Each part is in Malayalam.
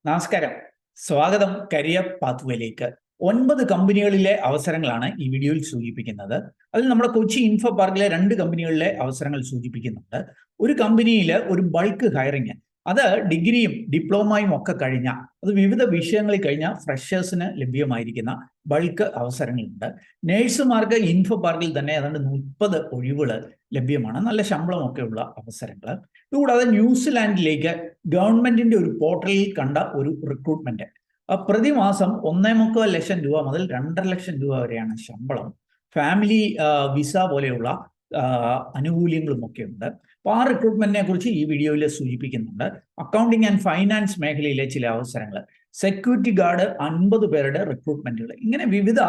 നമസ്കാരം. സ്വാഗതം കരിയർ പാത്വേയിലേക്ക്. 9 കമ്പനികളിലെ അവസരങ്ങളാണ് ഈ വീഡിയോയിൽ സൂചിപ്പിക്കുന്നത്. അതിൽ നമ്മുടെ കൊച്ചി ഇൻഫോ പാർക്കിലെ 2 കമ്പനികളിലെ അവസരങ്ങൾ സൂചിപ്പിക്കുന്നുണ്ട്. ഒരു കമ്പനിയിൽ ഒരു ബൾക്ക് ഹയറിങ്, അത് ഡിഗ്രിയും ഡിപ്ലോമയും ഒക്കെ കഴിഞ്ഞ, അത് വിവിധ വിഷയങ്ങളിൽ കഴിഞ്ഞ ഫ്രഷേഴ്സിന് ലഭ്യമായിരിക്കുന്ന ബൾക്ക് അവസരങ്ങളുണ്ട്. നേഴ്സുമാർക്ക് ഇൻഫോ പാർക്കിൽ തന്നെ ഏതാണ്ട് 30 ഒഴിവുകൾ ലഭ്യമാണ്. നല്ല ശമ്പളമൊക്കെ ഉള്ള അവസരങ്ങൾ. ഇതുകൂടാതെ ന്യൂസിലാൻഡിലേക്ക് ഗവൺമെന്റിന്റെ ഒരു പോർട്ടലിൽ കണ്ട ഒരു റിക്രൂട്ട്മെന്റ്. പ്രതിമാസം 1.25 ലക്ഷം രൂപ മുതൽ 2.5 ലക്ഷം രൂപ വരെയാണ് ശമ്പളം. ഫാമിലി വിസ പോലെയുള്ള ആനുകൂല്യങ്ങളും ഒക്കെ ഉണ്ട്. അപ്പോൾ ആ റിക്രൂട്ട്മെന്റിനെ കുറിച്ച് ഈ വീഡിയോയിൽ സൂചിപ്പിക്കുന്നുണ്ട്. അക്കൗണ്ടിങ് ആൻഡ് ഫൈനാൻസ് മേഖലയിലെ ചില അവസരങ്ങൾ, സെക്യൂരിറ്റി ഗാർഡ് 50 പേരുടെ റിക്രൂട്ട്മെന്റുകൾ, ഇങ്ങനെ വിവിധ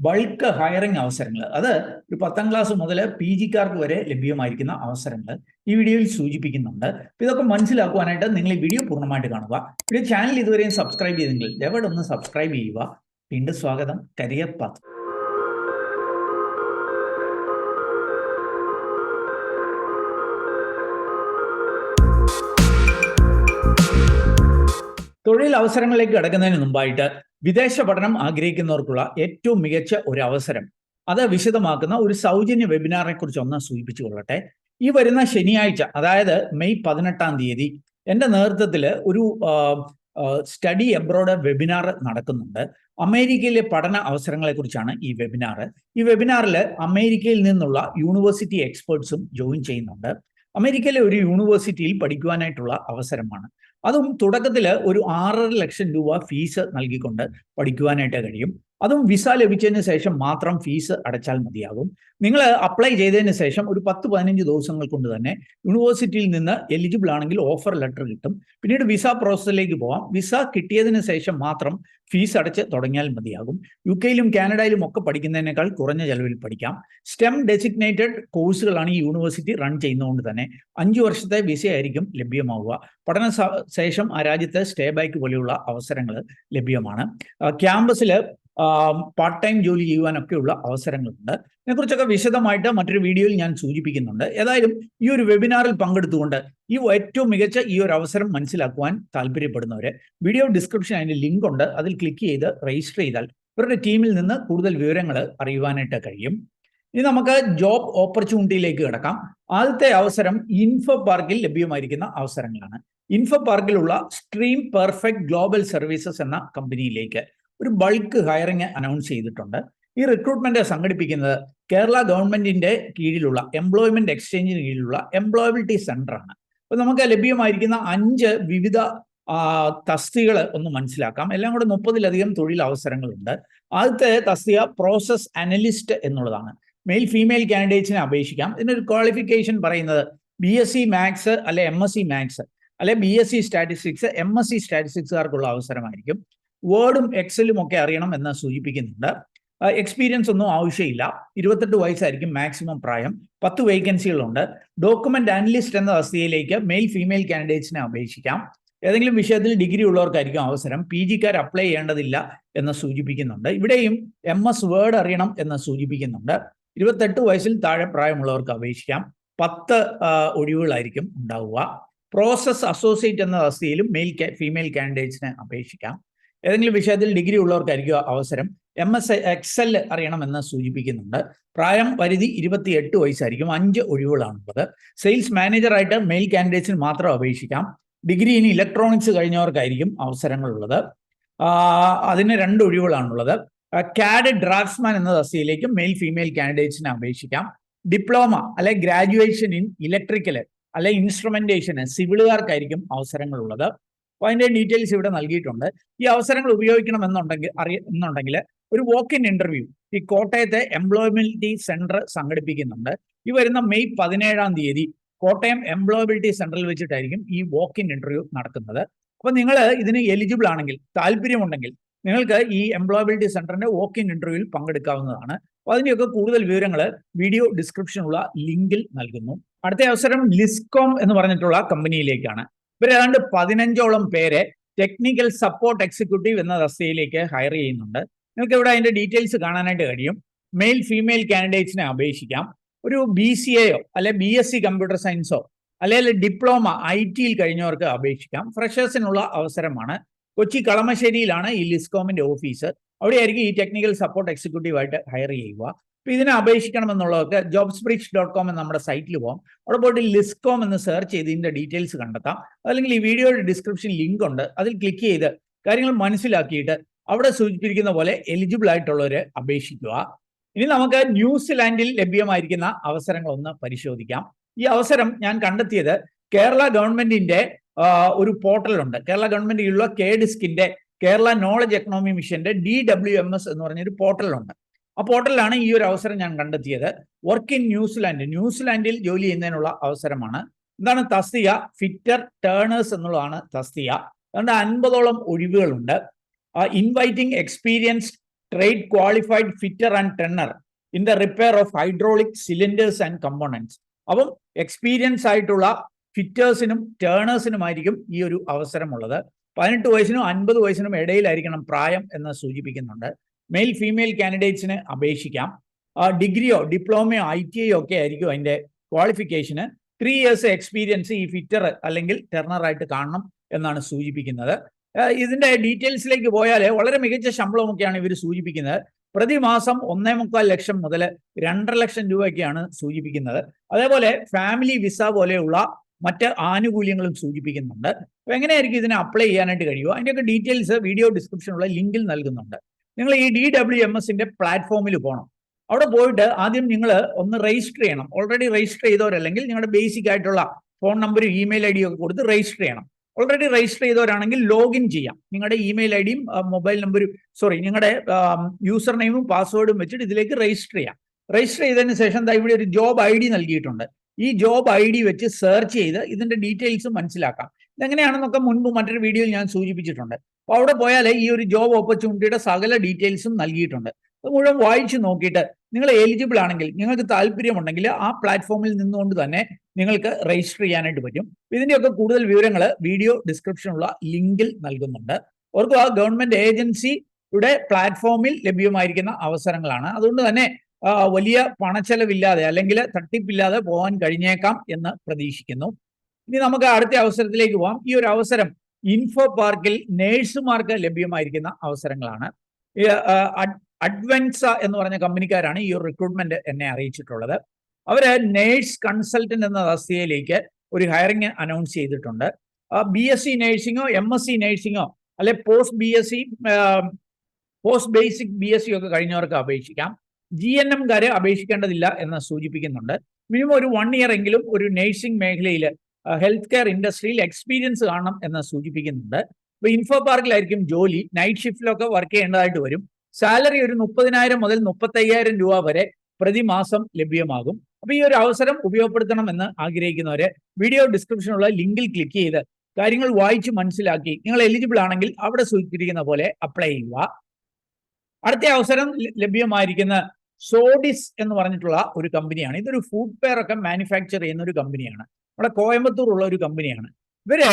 ബൾക്ക് ഹയറിംഗ് അവസരങ്ങൾ, അത് ഒരു 10ാം ക്ലാസ് മുതൽ PGക്കാർക്ക് വരെ ലഭ്യമായിരിക്കുന്ന അവസരങ്ങൾ ഈ വീഡിയോയിൽ സൂചിപ്പിക്കുന്നുണ്ട്. അപ്പോൾ ഇതൊക്കെ മനസ്സിലാക്കുവാനായിട്ട് നിങ്ങൾ ഈ വീഡിയോ പൂർണ്ണമായിട്ട് കാണുക. വീഡിയോ ചാനൽ ഇതുവരെയും സബ്സ്ക്രൈബ് ചെയ്തെങ്കിൽ ദയവായി ഒന്ന് സബ്സ്ക്രൈബ് ചെയ്യുക. വീണ്ടും സ്വാഗതം കരിയർ പാത്ത്. തൊഴിൽ അവസരങ്ങളിലേക്ക് കടക്കുന്നതിന് മുമ്പായിട്ട് വിദേശ പഠനം ആഗ്രഹിക്കുന്നവർക്കുള്ള ഏറ്റവും മികച്ച ഒരു അവസരം, അത് വിശദമാക്കുന്ന ഒരു സൗജന്യ വെബിനാറിനെ കുറിച്ച് ഒന്ന് സൂചിപ്പിച്ചു കൊള്ളട്ടെ. ഈ വരുന്ന ശനിയാഴ്ച, അതായത് മെയ് 18-ാം തീയതി എൻ്റെ നേതൃത്വത്തിൽ ഒരു സ്റ്റഡി എബ്രോഡ് വെബിനാർ നടക്കുന്നുണ്ട്. അമേരിക്കയിലെ പഠന അവസരങ്ങളെ കുറിച്ചാണ് ഈ വെബിനാർ. ഈ വെബിനാറിൽ അമേരിക്കയിൽ നിന്നുള്ള യൂണിവേഴ്സിറ്റി എക്സ്പേർട്സും ജോയിൻ ചെയ്യുന്നുണ്ട്. അമേരിക്കയിലെ ഒരു യൂണിവേഴ്സിറ്റിയിൽ പഠിക്കുവാനായിട്ടുള്ള അവസരമാണ്. അതും തുടക്കത്തിൽ ഒരു 6.5 ലക്ഷം രൂപ ഫീസ് നൽകിക്കൊണ്ട് പഠിക്കുവാനായിട്ട് കഴിയും. അതും വിസ ലഭിച്ചതിന് ശേഷം മാത്രം ഫീസ് അടച്ചാൽ മതിയാകും. നിങ്ങൾ അപ്ലൈ ചെയ്തതിന് ശേഷം ഒരു 10-15 ദിവസങ്ങൾ കൊണ്ട് തന്നെ യൂണിവേഴ്സിറ്റിയിൽ നിന്ന് എലിജിബിൾ ആണെങ്കിൽ ഓഫർ ലെറ്റർ കിട്ടും. പിന്നീട് വിസ പ്രോസസ്സിലേക്ക് പോകാം. വിസ കിട്ടിയതിന് ശേഷം മാത്രം ഫീസ് അടച്ച് തുടങ്ങിയാൽ മതിയാകും. UK-യിലും കാനഡയിലും ഒക്കെ പഠിക്കുന്നതിനേക്കാൾ കുറഞ്ഞ ചെലവിൽ പഠിക്കാം. സ്റ്റെം ഡെസിഗ്നേറ്റഡ് കോഴ്സുകളാണ് ഈ യൂണിവേഴ്സിറ്റി റൺ ചെയ്യുന്നതുകൊണ്ട് തന്നെ 5 വർഷത്തെ വിസയായിരിക്കും ലഭ്യമാവുക. പഠന ശേഷം ആ രാജ്യത്ത് സ്റ്റേ ബാക്ക് പോലെയുള്ള അവസരങ്ങൾ ലഭ്യമാണ്. ക്യാമ്പസിൽ പാർട്ട് ടൈം ജോലി ചെയ്യുവാനൊക്കെയുള്ള അവസരങ്ങളുണ്ട്. ഇതിനെക്കുറിച്ചൊക്കെ വിശദമായിട്ട് മറ്റൊരു വീഡിയോയിൽ ഞാൻ സൂചിപ്പിക്കുന്നുണ്ട്. ഏതായാലും ഈ ഒരു വെബിനാറിൽ പങ്കെടുത്തുകൊണ്ട് ഈ ഏറ്റവും മികച്ച ഈ ഒരു അവസരം മനസ്സിലാക്കുവാൻ താല്പര്യപ്പെടുന്നവര് വീഡിയോ ഡിസ്ക്രിപ്ഷൻ അതിന് ലിങ്ക് ഉണ്ട്, അതിൽ ക്ലിക്ക് ചെയ്ത് രജിസ്റ്റർ ചെയ്താൽ ഇവരുടെ ടീമിൽ നിന്ന് കൂടുതൽ വിവരങ്ങൾ അറിയുവാനായിട്ട് കഴിയും. ഇനി നമുക്ക് ജോബ് ഓപ്പർച്യൂണിറ്റിയിലേക്ക് കിടക്കാം. ആദ്യത്തെ അവസരം ഇൻഫോ പാർക്കിൽ ലഭ്യമായിരിക്കുന്ന അവസരങ്ങളാണ്. ഇൻഫോ പാർക്കിലുള്ള സ്ട്രീം പെർഫെക്റ്റ് ഗ്ലോബൽ സർവീസസ് എന്ന കമ്പനിയിലേക്ക് ഒരു ബൾക്ക് ഹയറിംഗ് അനൗൺസ് ചെയ്തിട്ടുണ്ട്. ഈ റിക്രൂട്ട്മെന്റ് സംഘടിപ്പിക്കുന്നത് കേരള ഗവൺമെന്റിന്റെ കീഴിലുള്ള എംപ്ലോയ്മെന്റ് എക്സ്ചേഞ്ചിന് കീഴിലുള്ള എംപ്ലോയബിലിറ്റി സെന്റർ ആണ്. അപ്പോൾ നമുക്ക് ലഭ്യമായിരിക്കുന്ന 5 വിവിധ തസ്തികകൾ ഒന്ന് മനസ്സിലാക്കാം. എല്ലാം കൂടെ 30-ലധികം തൊഴിൽ അവസരങ്ങളുണ്ട്. ആദ്യത്തെ തസ്തിക പ്രോസസ് അനലിസ്റ്റ് എന്നുള്ളതാണ്. മെയിൽ ഫീമെയിൽ കാൻഡിഡേറ്റ്സിനെ അപേക്ഷിക്കാം. ഇതിനൊരു ക്വാളിഫിക്കേഷൻ പറയുന്നത് BSc മാത്സ് അല്ലെ MSc മാത്സ് അല്ലെ BSc സ്റ്റാറ്റിസ്റ്റിക്സ് MSc സ്റ്റാറ്റിസ്റ്റിക്സുകാർക്കുള്ള അവസരമായിരിക്കും. വേർഡും എക്സലും ഒക്കെ അറിയണം എന്ന് സൂചിപ്പിക്കുന്നുണ്ട്. എക്സ്പീരിയൻസ് ഒന്നും ആവശ്യമില്ല. 28 വയസ്സായിരിക്കും മാക്സിമം പ്രായം. 10 വേക്കൻസികളുണ്ട്. ഡോക്യുമെന്റ് അനലിസ്റ്റ് എന്ന തസ്തികയിലേക്ക് മെയിൽ ഫീമെയിൽ കാൻഡിഡേറ്റ്സിനെ അപേക്ഷിക്കാം. ഏതെങ്കിലും വിഷയത്തിൽ ഡിഗ്രി ഉള്ളവർക്കായിരിക്കും അവസരം. PGക്കാർ അപ്ലൈ ചെയ്യേണ്ടതില്ല എന്ന് സൂചിപ്പിക്കുന്നുണ്ട്. ഇവിടെയും MS വേർഡ് അറിയണം എന്ന് സൂചിപ്പിക്കുന്നുണ്ട്. 28 വയസ്സിൽ താഴെ പ്രായമുള്ളവർക്ക് അപേക്ഷിക്കാം. 10 ഒഴിവുകളായിരിക്കും ഉണ്ടാവുക. പ്രോസസ് അസോസിയേറ്റ് എന്ന തസ്തികയിലും ഫീമെയിൽ കാൻഡിഡേറ്റ്സിനെ അപേക്ഷിക്കാം. ഏതെങ്കിലും വിഷയത്തിൽ ഡിഗ്രി ഉള്ളവർക്കായിരിക്കും അവസരം. MS Excel അറിയണമെന്ന് സൂചിപ്പിക്കുന്നുണ്ട്. പ്രായം പരിധി 28 വയസ്സായിരിക്കും. 5 ഒഴിവുകളാണുള്ളത്. സെയിൽസ് മാനേജറായിട്ട് മെയിൽ കാൻഡിഡേറ്റ്സിന് മാത്രം അപേക്ഷിക്കാം. ഡിഗ്രി ഇനി ഇലക്ട്രോണിക്സ് കഴിഞ്ഞവർക്കായിരിക്കും അവസരങ്ങളുള്ളത്. അതിന് 2 ഒഴിവുകളാണുള്ളത്. CAD ഡ്രാഫ്റ്റ്സ്മാൻ എന്ന തസ്തികയിലേക്ക് മെയിൽ ഫീമെയിൽ കാൻഡിഡേറ്റ്സിനെ അപേക്ഷിക്കാം. ഡിപ്ലോമ അല്ലെ ഗ്രാജുവേഷൻ ഇൻ ഇലക്ട്രിക്കൽ അല്ലെ ഇൻസ്ട്രുമെന്റേഷന് സിവിലുകാർക്കായിരിക്കും അവസരങ്ങളുള്ളത്. അപ്പോൾ അതിൻ്റെ ഡീറ്റെയിൽസ് ഇവിടെ നൽകിയിട്ടുണ്ട്. ഈ അവസരങ്ങൾ ഉപയോഗിക്കണമെന്നുണ്ടെങ്കിൽ ഒരു വോക്ക് ഇൻ ഇന്റർവ്യൂ ഈ കോട്ടയത്തെ എംപ്ലോയബിലിറ്റി സെന്റർ സംഘടിപ്പിക്കുന്നുണ്ട്. ഈ വരുന്ന മെയ് 17-ാം തീയതി കോട്ടയം എംപ്ലോയബിലിറ്റി സെന്ററിൽ വെച്ചിട്ടായിരിക്കും ഈ വോക്ക് ഇൻ ഇന്റർവ്യൂ നടക്കുന്നത്. അപ്പോൾ നിങ്ങൾ ഇതിന് എലിജിബിൾ ആണെങ്കിൽ, താല്പര്യമുണ്ടെങ്കിൽ നിങ്ങൾക്ക് ഈ എംപ്ലോയബിലിറ്റി സെന്ററിന്റെ വോക്ക് ഇൻ ഇന്റർവ്യൂവിൽ പങ്കെടുക്കാവുന്നതാണ്. അപ്പോൾ അതിൻ്റെയൊക്കെ കൂടുതൽ വിവരങ്ങൾ വീഡിയോ ഡിസ്ക്രിപ്ഷനുള്ള ലിങ്കിൽ നൽകുന്നു. അടുത്ത അവസരം ലിസ്കോം എന്ന് പറഞ്ഞിട്ടുള്ള കമ്പനിയിലേക്കാണ്. ഇവർ ഏതാണ്ട് 15ഓളം പേരെ ടെക്നിക്കൽ സപ്പോർട്ട് എക്സിക്യൂട്ടീവ് എന്ന തസ്തികയിലേക്ക് ഹയർ ചെയ്യുന്നുണ്ട്. നിങ്ങൾക്ക് ഇവിടെ അതിന്റെ ഡീറ്റെയിൽസ് കാണാനായിട്ട് കഴിയും. മെയിൽ ഫീമെയിൽ കാൻഡിഡേറ്റ്സിനെ അപേക്ഷിക്കാം. ഒരു BCAയോ അല്ലെ BSc കമ്പ്യൂട്ടർ സയൻസോ അല്ലെങ്കിൽ ഡിപ്ലോമ IT കഴിഞ്ഞവർക്ക് അപേക്ഷിക്കാം. ഫ്രഷേഴ്സിനുള്ള അവസരമാണ്. കൊച്ചി കളമശ്ശേരിയിലാണ് ഈ ലിസ്കോമിന്റെ ഓഫീസ്. അവിടെയായിരിക്കും ഈ ടെക്നിക്കൽ സപ്പോർട്ട് എക്സിക്യൂട്ടീവായിട്ട് ഹയർ ചെയ്യുക. അപ്പോൾ ഇതിനെ അപേക്ഷിക്കണമെന്നുള്ളതൊക്കെ jobsbridge.com എന്ന നമ്മുടെ സൈറ്റിൽ പോകാം. അവിടെ പോയിട്ട് ലിസ്കോം എന്ന് സെർച്ച് ചെയ്ത് ഇതിന്റെ ഡീറ്റെയിൽസ് കണ്ടെത്താം. അല്ലെങ്കിൽ ഈ വീഡിയോയുടെ ഡിസ്ക്രിപ്ഷൻ ലിങ്ക് ഉണ്ട്, അതിൽ ക്ലിക്ക് ചെയ്ത് കാര്യങ്ങൾ മനസ്സിലാക്കിയിട്ട് അവിടെ സൂചിപ്പിച്ചിരിക്കുന്ന പോലെ എലിജിബിൾ ആയിട്ടുള്ളവർ അപേക്ഷിക്കുക. ഇനി നമുക്ക് ന്യൂസിലാൻഡിൽ ലഭ്യമായിരിക്കുന്ന അവസരങ്ങൾ ഒന്ന് പരിശോധിക്കാം. ഈ അവസരം ഞാൻ കണ്ടെത്തിയത് കേരള ഗവൺമെന്റിന്റെ ഒരു പോർട്ടലുണ്ട്. കേരള ഗവൺമെന്റിലുള്ള KDISCന്റെ കേരള നോളജ് എക്കണോമി മിഷന്റെ DWMS എന്ന് പറഞ്ഞൊരു പോർട്ടലുണ്ട്. ആ പോർട്ടലിലാണ് ഈ ഒരു അവസരം ഞാൻ കണ്ടെത്തിയത്. വർക്ക് ഇൻ ന്യൂസിലാൻഡ്, ന്യൂസിലാൻഡിൽ ജോലി ചെയ്യുന്നതിനുള്ള അവസരമാണ്. എന്താണ് തസ്തിക? ഫിറ്റർ ടേണേഴ്സ് എന്നുള്ളതാണ് തസ്തിക. അതുകൊണ്ട് 50ഓളം ഒഴിവുകളുണ്ട്. Inviting experienced trade qualified fitter and turner in the repair of hydraulic cylinders and components. അപ്പം എക്സ്പീരിയൻസ് ആയിട്ടുള്ള ഫിറ്റേഴ്സിനും ടേണേഴ്സിനുമായിരിക്കും ഈ ഒരു അവസരമുള്ളത്. 18 വയസ്സിനും 50 വയസ്സിനും ഇടയിലായിരിക്കണം പ്രായം എന്ന് സൂചിപ്പിക്കുന്നുണ്ട്. മെയിൽ ഫീമെയിൽ കാൻഡിഡേറ്റ്സിന് അപേക്ഷിക്കാം. ഡിഗ്രിയോ ഡിപ്ലോമയോ ITI ഒക്കെ ആയിരിക്കും അതിൻ്റെ ക്വാളിഫിക്കേഷന്. 3 years എക്സ്പീരിയൻസ് ഈ ഫിറ്റർ അല്ലെങ്കിൽ ടെർണറായിട്ട് കാണണം എന്നാണ് സൂചിപ്പിക്കുന്നത്. ഇതിന്റെ ഡീറ്റെയിൽസിലേക്ക് പോയാൽ വളരെ മികച്ച ശമ്പളമൊക്കെയാണ് ഇവർ സൂചിപ്പിക്കുന്നത്. പ്രതിമാസം 1.25 ലക്ഷം മുതൽ 2.5 ലക്ഷം രൂപയൊക്കെയാണ് സൂചിപ്പിക്കുന്നത്. അതേപോലെ ഫാമിലി വിസ പോലെയുള്ള മറ്റ് ആനുകൂല്യങ്ങളും സൂചിപ്പിക്കുന്നുണ്ട്. അപ്പോൾ എങ്ങനെയായിരിക്കും ഇതിനെ അപ്ലൈ ചെയ്യാനായിട്ട് കഴിയുക? അതിൻ്റെയൊക്കെ ഡീറ്റെയിൽസ് വീഡിയോ ഡിസ്ക്രിപ്ഷനുള്ള ലിങ്കിൽ നൽകുന്നുണ്ട്. നിങ്ങൾ ഈ DWMSന്റെ പ്ലാറ്റ്ഫോമിൽ പോകണം. അവിടെ പോയിട്ട് ആദ്യം നിങ്ങൾ ഒന്ന് രജിസ്റ്റർ ചെയ്യണം. ഓൾറെഡി രജിസ്റ്റർ ചെയ്തവരല്ലെങ്കിൽ നിങ്ങളുടെ ബേസിക് ആയിട്ടുള്ള ഫോൺ നമ്പറും ഇമെയിൽ ID ഒക്കെ കൊടുത്ത് രജിസ്റ്റർ ചെയ്യണം. ഓൾറെഡി രജിസ്റ്റർ ചെയ്തവരാണെങ്കിൽ ലോഗിൻ ചെയ്യാം. നിങ്ങളുടെ ഇമെയിൽ IDയും മൊബൈൽ നമ്പരും നിങ്ങളുടെ യൂസർ നെയിമും പാസ്വേഡും വെച്ചിട്ട് ഇതിലേക്ക് രജിസ്റ്റർ ചെയ്യാം. രജിസ്റ്റർ ചെയ്തതിന് ശേഷം ഇവിടെ ഒരു ജോബ് ID നൽകിയിട്ടുണ്ട്. ഈ ജോബ് ID വെച്ച് സെർച്ച് ചെയ്ത് ഇതിന്റെ ഡീറ്റെയിൽസ് മനസ്സിലാക്കാം. ഇതെങ്ങനെയാണെന്നൊക്കെ മുൻപ് മറ്റൊരു വീഡിയോയിൽ ഞാൻ സൂചിപ്പിച്ചിട്ടുണ്ട്. അപ്പോൾ അവിടെ പോയാൽ ഈ ഒരു ജോബ് ഓപ്പർച്യൂണിറ്റിയുടെ സകല ഡീറ്റെയിൽസും നൽകിയിട്ടുണ്ട്. അത് മുഴുവൻ വായിച്ചു നോക്കിയിട്ട് നിങ്ങൾ എലിജിബിൾ ആണെങ്കിൽ, നിങ്ങൾക്ക് താല്പര്യമുണ്ടെങ്കിൽ ആ പ്ലാറ്റ്ഫോമിൽ നിന്നുകൊണ്ട് തന്നെ നിങ്ങൾക്ക് രജിസ്റ്റർ ചെയ്യാനായിട്ട് പറ്റും. ഇതിൻ്റെയൊക്കെ കൂടുതൽ വിവരങ്ങൾ വീഡിയോ ഡിസ്ക്രിപ്ഷനുള്ള ലിങ്കിൽ നൽകുന്നുണ്ട്. ഓർക്കുക, ഗവൺമെന്റ് ഏജൻസിയുടെ പ്ലാറ്റ്ഫോമിൽ ലഭ്യമായിരിക്കുന്ന അവസരങ്ങളാണ്. അതുകൊണ്ട് തന്നെ വലിയ പണച്ചെലവില്ലാതെ അല്ലെങ്കിൽ തട്ടിപ്പില്ലാതെ പോകാൻ കഴിഞ്ഞേക്കാം എന്ന് പ്രതീക്ഷിക്കുന്നു. ഇനി നമുക്ക് അടുത്ത അവസരത്തിലേക്ക് പോകാം. ഈ ഒരു അവസരം ഇൻഫോ പാർക്കിൽ നേഴ്സുമാർക്ക് ലഭ്യമായിരിക്കുന്ന അവസരങ്ങളാണ്. അഡ്വൻസ എന്ന് പറഞ്ഞ കമ്പനിക്കാരാണ് ഈ ഒരു റിക്രൂട്ട്മെന്റ് എന്നെ അറിയിച്ചിട്ടുള്ളത്. അവര് നേഴ്സ് കൺസൾട്ടന്റ് എന്ന തസ്തികയിലേക്ക് ഒരു ഹയറിംഗ് അനൗൺസ് ചെയ്തിട്ടുണ്ട്. BSc നേഴ്സിങ്ങോ MSc നേഴ്സിങ്ങോ അല്ലെ പോസ്റ്റ് ബേസിക് BSc ഒക്കെ കഴിഞ്ഞവർക്ക് അപേക്ഷിക്കാം. GNM കാരെ അപേക്ഷിക്കേണ്ടതില്ല എന്ന് സൂചിപ്പിക്കുന്നുണ്ട്. മിനിമം ഒരു 1 year എങ്കിലും ഒരു നേഴ്സിംഗ് മേഖലയിൽ ഹെൽത്ത് കെയർ ഇൻഡസ്ട്രിയിൽ എക്സ്പീരിയൻസ് കാണണം എന്ന് സൂചിപ്പിക്കുന്നുണ്ട്. ഇപ്പോൾ ഇൻഫോ പാർക്കിലായിരിക്കും ജോലി. നൈറ്റ് ഷിഫ്റ്റിലൊക്കെ വർക്ക് ചെയ്യേണ്ടതായിട്ട് വരും. സാലറി ഒരു 30,000 മുതൽ 35,000 രൂപ വരെ പ്രതിമാസം ലഭ്യമാകും. അപ്പോൾ ഈ ഒരു അവസരം ഉപയോഗപ്പെടുത്തണമെന്ന് ആഗ്രഹിക്കുന്നവരെ വീഡിയോ ഡിസ്ക്രിപ്ഷനുള്ള ലിങ്കിൽ ക്ലിക്ക് ചെയ്ത് കാര്യങ്ങൾ വായിച്ച് മനസ്സിലാക്കി നിങ്ങൾ എലിജിബിൾ ആണെങ്കിൽ അവിടെ സൂചിപ്പിച്ചിരിക്കുന്ന പോലെ അപ്ലൈ ചെയ്യുക. അടുത്ത അവസരം ലഭ്യമായിരിക്കുന്ന സോഡിസ് എന്ന് പറഞ്ഞിട്ടുള്ള ഒരു കമ്പനിയാണ്. ഇതൊരു ഫുഡ് വെയർ ഒക്കെ മാനുഫാക്ചർ ചെയ്യുന്ന ഒരു കമ്പനിയാണ്. നമ്മുടെ കോയമ്പത്തൂർ ഉള്ള ഒരു കമ്പനിയാണ്. ഇവര്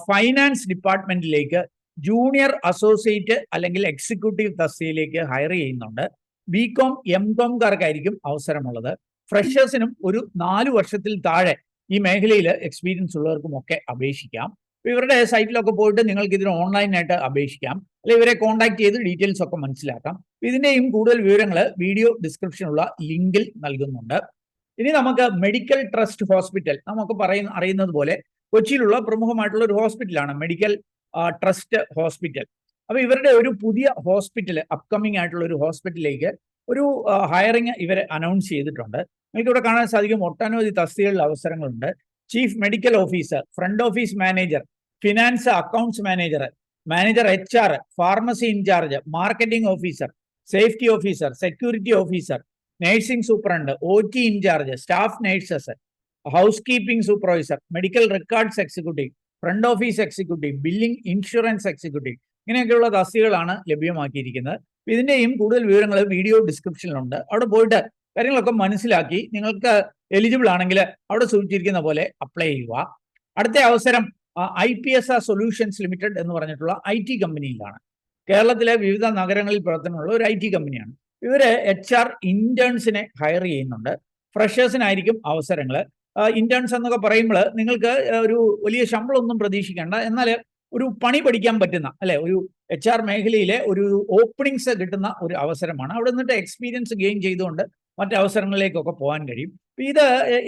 ഫൈനാൻസ് ഡിപ്പാർട്ട്മെന്റിലേക്ക് ജൂനിയർ അസോസിയേറ്റ് അല്ലെങ്കിൽ എക്സിക്യൂട്ടീവ് തസ്തികയിലേക്ക് ഹയർ ചെയ്യുന്നുണ്ട്. BCom MComകാർക്കായിരിക്കും അവസരമുള്ളത്. ഫ്രഷേഴ്സിനും ഒരു 4 വർഷത്തിൽ താഴെ ഈ മേഖലയിൽ എക്സ്പീരിയൻസ് ഉള്ളവർക്കും ഒക്കെ അപേക്ഷിക്കാം. ഇവരുടെ സൈറ്റിലൊക്കെ പോയിട്ട് നിങ്ങൾക്ക് ഇതിന് ഓൺലൈനായിട്ട് അപേക്ഷിക്കാം, അല്ലെങ്കിൽ ഇവരെ കോൺടാക്ട് ചെയ്ത് ഡീറ്റെയിൽസ് ഒക്കെ മനസ്സിലാക്കാം. ഇതിന്റെയും കൂടുതൽ വിവരങ്ങൾ വീഡിയോ ഡിസ്ക്രിപ്ഷനുള്ള ലിങ്കിൽ നൽകുന്നുണ്ട്. ഇനി നമുക്ക് മെഡിക്കൽ ട്രസ്റ്റ് ഹോസ്പിറ്റൽ, നമുക്ക് അറിയുന്നത് പോലെ കൊച്ചിയിലുള്ള പ്രമുഖമായിട്ടുള്ള ഒരു ഹോസ്പിറ്റലാണ് മെഡിക്കൽ ട്രസ്റ്റ് ഹോസ്പിറ്റൽ. അപ്പൊ ഇവരുടെ ഒരു പുതിയ ഹോസ്പിറ്റൽ, അപ്കമിങ് ആയിട്ടുള്ള ഒരു ഹോസ്പിറ്റലിലേക്ക് ഒരു ഹയറിംഗ് ഇവർ അനൗൺസ് ചെയ്തിട്ടുണ്ട്. നിങ്ങൾക്ക് ഇവിടെ കാണാൻ സാധിക്കും ഒട്ടനവധി തസ്തികകളിൽ അവസരങ്ങളുണ്ട്. Chief medical officer, front office manager, finance accounts manager, manager HR, pharmacy incharge, marketing officer, safety officer, security officer, nursing superintendent, OT incharge, staff nurses, housekeeping supervisor, medical records executive, front office executive, billing insurance executive, ഇങ്ങനെയൊക്കെയുള്ള തസ്തികകളാണ് ലഭ്യമാക്കിയിരിക്കുന്നത്. ഇതിന്റെയും കൂടുതൽ വിവരങ്ങൾ വീഡിയോ ഡിസ്ക്രിപ്ഷനിലുണ്ട്. അവിടെ പോയിട്ട് കാര്യങ്ങളൊക്കെ മനസ്സിലാക്കി നിങ്ങൾക്ക് എലിജിബിൾ ആണെങ്കിൽ അവിടെ സൂചിച്ചിരിക്കുന്ന പോലെ അപ്ലൈ ചെയ്യുക. അടുത്ത അവസരം IPSR സൊല്യൂഷൻസ് ലിമിറ്റഡ് എന്ന് പറഞ്ഞിട്ടുള്ള IT കമ്പനിയിലാണ്. കേരളത്തിലെ വിവിധ നഗരങ്ങളിൽ പ്രവർത്തനമുള്ള ഒരു IT കമ്പനിയാണ്. ഇവര് HR ഇന്റേൺസിനെ ഹയർ ചെയ്യുന്നുണ്ട്. ഫ്രഷേഴ്സിനായിരിക്കും അവസരങ്ങൾ. ഇന്റേൺസ് എന്നൊക്കെ പറയുമ്പോൾ നിങ്ങൾക്ക് ഒരു വലിയ ശമ്പളമൊന്നും പ്രതീക്ഷിക്കേണ്ട, എന്നാൽ ഒരു പണി പഠിക്കാൻ പറ്റുന്ന അല്ലെ, ഒരു HR മേഖലയിലെ ഒരു ഓപ്പണിങ്സ് കിട്ടുന്ന ഒരു അവസരമാണ്. അവിടെ നിന്നിട്ട് എക്സ്പീരിയൻസ് ഗെയിൻ ചെയ്തുകൊണ്ട് മറ്റ് അവസരങ്ങളിലേക്കൊക്കെ പോകാൻ കഴിയും. ഇത്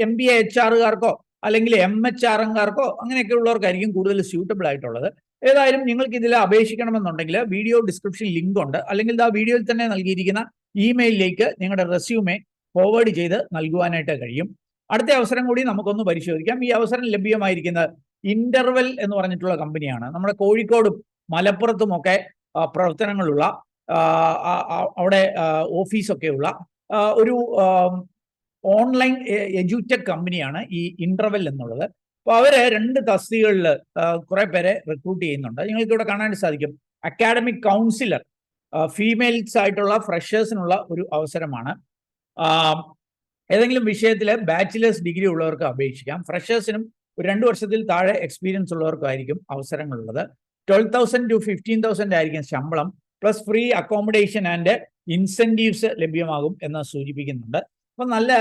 MBA HR-കാർക്കോ അല്ലെങ്കിൽ MHRM-കാർക്കോ അങ്ങനെയൊക്കെ ഉള്ളവർക്കായിരിക്കും കൂടുതൽ സ്യൂട്ടബിൾ ആയിട്ടുള്ളത്. ഏതായാലും നിങ്ങൾക്ക് ഇതിൽ അപേക്ഷിക്കണമെന്നുണ്ടെങ്കിൽ വീഡിയോ ഡിസ്ക്രിപ്ഷൻ ലിങ്ക് ഉണ്ട്, അല്ലെങ്കിൽ ആ വീഡിയോയിൽ തന്നെ നൽകിയിരിക്കുന്ന ഇമെയിലിലേക്ക് നിങ്ങളുടെ റെസ്യൂമെ ഫോർവേഡ് ചെയ്ത് നൽകുവാനായിട്ട് കഴിയും. അടുത്ത അവസരം കൂടി നമുക്കൊന്ന് പരിശോധിക്കാം. ഈ അവസരം ലഭ്യമായിരിക്കുന്നത് ഇന്റർവെൽ എന്ന് പറഞ്ഞിട്ടുള്ള കമ്പനിയാണ്. നമ്മുടെ കോഴിക്കോടും മലപ്പുറത്തുമൊക്കെ പ്രവർത്തനങ്ങളുള്ള അവിടെ ഓഫീസൊക്കെയുള്ള ഒരു ഓൺലൈൻ എഡ്യൂടെക് കമ്പനിയാണ് ഈ ഇന്റർവെൽ എന്നുള്ളത്. അപ്പോൾ അവര് 2 തസ്തികകളിൽ കുറെ പേരെ റിക്രൂട്ട് ചെയ്യുന്നുണ്ട്. നിങ്ങൾക്ക് ഇവിടെ കാണാൻ സാധിക്കും, അക്കാഡമിക് കൗൺസിലർ, ഫീമെയിൽസ് ആയിട്ടുള്ള ഫ്രഷേഴ്സിനുള്ള ഒരു അവസരമാണ്. ഏതെങ്കിലും വിഷയത്തിൽ ബാച്ചിലേഴ്സ് ഡിഗ്രി ഉള്ളവർക്ക് അപേക്ഷിക്കാം. ഫ്രഷേഴ്സിനും ഒരു 2 വർഷത്തിൽ താഴെ എക്സ്പീരിയൻസ് ഉള്ളവർക്കായിരിക്കും അവസരങ്ങളുള്ളത്. 12,000 to 15,000 ആയിരിക്കും ശമ്പളം, plus free accommodation and incentives ലഭ്യമാകും എന്ന് സൂചിപ്പിക്കുന്നുണ്ട്. അപ്പം നല്ല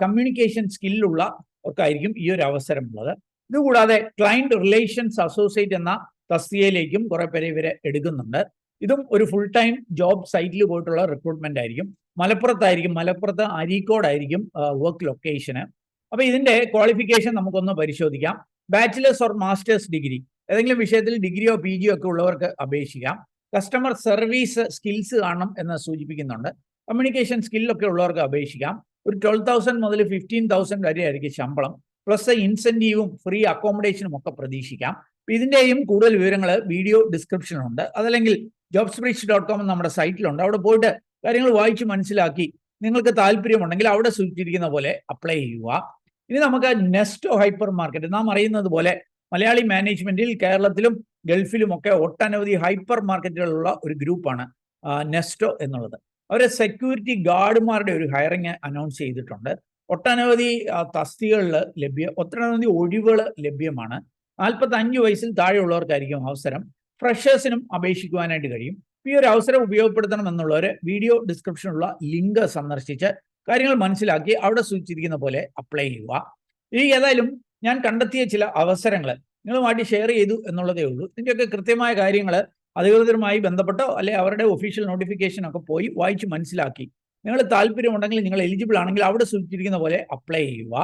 കമ്മ്യൂണിക്കേഷൻ സ്കില്ലുള്ളവർക്കായിരിക്കും ഈ ഒരു അവസരം ഉള്ളത്. ഇതുകൂടാതെ ക്ലയന്റ് റിലേഷൻസ് അസോസിയേറ്റ് എന്ന തസ്തികയിലേക്കും കുറെ പേരെ ഇവരെ എടുക്കുന്നുണ്ട്. ഇതും ഒരു ഫുൾ ടൈം ജോബ് സൈറ്റിൽ പോയിട്ടുള്ള റിക്രൂട്ട്മെന്റ് ആയിരിക്കും. മലപ്പുറത്ത് അരീക്കോടായിരിക്കും വർക്ക് ലൊക്കേഷന്. അപ്പൊ ഇതിന്റെ ക്വാളിഫിക്കേഷൻ നമുക്കൊന്ന് പരിശോധിക്കാം. ബാച്ചിലേഴ്സ് ഓർ മാസ്റ്റേഴ്സ് ഡിഗ്രി, ഏതെങ്കിലും വിഷയത്തിൽ ഡിഗ്രിയോ PG ഒക്കെ ഉള്ളവർക്ക് അപേക്ഷിക്കാം. കസ്റ്റമർ സർവീസ് സ്കിൽസ് കാണണം എന്ന് സൂചിപ്പിക്കുന്നുണ്ട്. കമ്മ്യൂണിക്കേഷൻ സ്കില്ലൊക്കെ ഉള്ളവർക്ക് അപേക്ഷിക്കാം. ഒരു 12,000 മുതൽ 15,000 വരെ ആയിരിക്കും ശമ്പളം, പ്ലസ് ഇൻസെന്റീവും ഫ്രീ അക്കോമഡേഷനും ഒക്കെ പ്രതീക്ഷിക്കാം. ഇതിന്റെയും കൂടുതൽ വിവരങ്ങൾ വീഡിയോ ഡിസ്ക്രിപ്ഷനുണ്ട്, അതല്ലെങ്കിൽ jobsbridge.com നമ്മുടെ സൈറ്റിലുണ്ട്. അവിടെ പോയിട്ട് കാര്യങ്ങൾ വായിച്ച് മനസ്സിലാക്കി നിങ്ങൾക്ക് താല്പര്യമുണ്ടെങ്കിൽ അവിടെ സൂചിച്ചിരിക്കുന്ന പോലെ അപ്ലൈ ചെയ്യുക. ഇനി നമുക്ക് നെസ്റ്റോ ഹൈപ്പർ മാർക്കറ്റ്, നാം അറിയുന്നത് പോലെ മലയാളി മാനേജ്മെന്റിൽ കേരളത്തിലും ഗൾഫിലും ഒക്കെ ഒട്ടനവധി ഹൈപ്പർ മാർക്കറ്റുകളുള്ള ഒരു ഗ്രൂപ്പാണ് നെസ്റ്റോ എന്നുള്ളത്. അവരെ സെക്യൂരിറ്റി ഗാർഡുമാരുടെ ഒരു ഹയറിങ് അനൗൺസ് ചെയ്തിട്ടുണ്ട്. ഒട്ടനവധി തസ്തികകളിൽ ഒട്ടനവധി ഒഴിവുകൾ ലഭ്യമാണ്. 45 വയസ്സിൽ താഴെയുള്ളവർക്കായിരിക്കും അവസരം. ഫ്രഷേഴ്സിനും അപേക്ഷിക്കുവാനായിട്ട് കഴിയും. ഈ ഒരു അവസരം ഉപയോഗപ്പെടുത്തണം എന്നുള്ളവർ വീഡിയോ ഡിസ്ക്രിപ്ഷനുള്ള ലിങ്ക് സന്ദർശിച്ച് കാര്യങ്ങൾ മനസ്സിലാക്കി അവിടെ സൂചിച്ചിരിക്കുന്ന പോലെ അപ്ലൈ ചെയ്യുക. ഈ ഏതായാലും ഞാൻ കണ്ടെത്തിയ ചില അവസരങ്ങൾ നിങ്ങളുമായിട്ട് ഷെയർ ചെയ്തു എന്നുള്ളതേ ഉള്ളൂ. ഇതിൻ്റെയൊക്കെ കൃത്യമായ കാര്യങ്ങൾ അധികൃതരുമായി ബന്ധപ്പെട്ടോ അല്ലെ അവരുടെ ഒഫീഷ്യൽ നോട്ടിഫിക്കേഷൻ ഒക്കെ പോയി വായിച്ച് മനസ്സിലാക്കി നിങ്ങൾ താല്പര്യമുണ്ടെങ്കിൽ, നിങ്ങൾ എലിജിബിൾ ആണെങ്കിൽ അവിടെ സൂചിച്ചിരിക്കുന്ന പോലെ അപ്ലൈ ചെയ്യുക.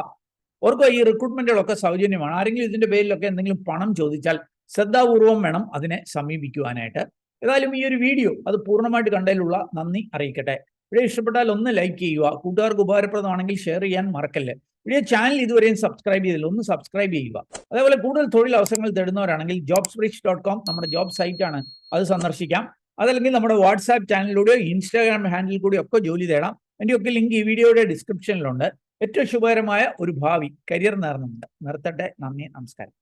ഓർക്കുക, ഈ റിക്രൂട്ട്മെന്റുകളൊക്കെ സൗജന്യമാണ്. ആരെങ്കിലും ഇതിന്റെ പേരിലൊക്കെ എന്തെങ്കിലും പണം ചോദിച്ചാൽ ശ്രദ്ധാപൂർവം വേണം അതിനെ സമീപിക്കുവാനായിട്ട്. ഏതായാലും ഈ ഒരു വീഡിയോ അത് പൂർണ്ണമായിട്ട് കണ്ടതിലുള്ള നന്ദി അറിയിക്കട്ടെ. വീഡിയോ ഇഷ്ടപ്പെട്ടാൽ ഒന്ന് ലൈക്ക് ചെയ്യുക, കൂട്ടുകാർക്ക് ഉപകാരപ്രദമാണെങ്കിൽ ഷെയർ ചെയ്യാൻ മറക്കല്ലേ. വീഡിയോ ചാനൽ ഇതുവരെയും സബ്സ്ക്രൈബ് ചെയ്തില്ല, ഒന്ന് സബ്സ്ക്രൈബ് ചെയ്യുക. അതേപോലെ കൂടുതൽ തൊഴിൽ അവസരങ്ങൾ തേടുന്നവരാണെങ്കിൽ jobsbridge.com നമ്മുടെ ജോബ് സൈറ്റാണ്, അത് സന്ദർശിക്കാം. അതല്ലെങ്കിൽ നമ്മുടെ വാട്സാപ്പ് ചാനലിലൂടെയോ ഇൻസ്റ്റാഗ്രാം ഹാൻഡിൽ കൂടി ഒക്കെ ജോലി തേടാം. അതിൻ്റെയൊക്കെ ലിങ്ക് ഈ വീഡിയോയുടെ ഡിസ്ക്രിപ്ഷനിലുണ്ട്. ഏറ്റവും ശുഭകരമായ ഒരു ഭാവി കരിയർ നേർന്നുണ്ട്. നിർത്തട്ടെ. നന്ദി, നമസ്കാരം.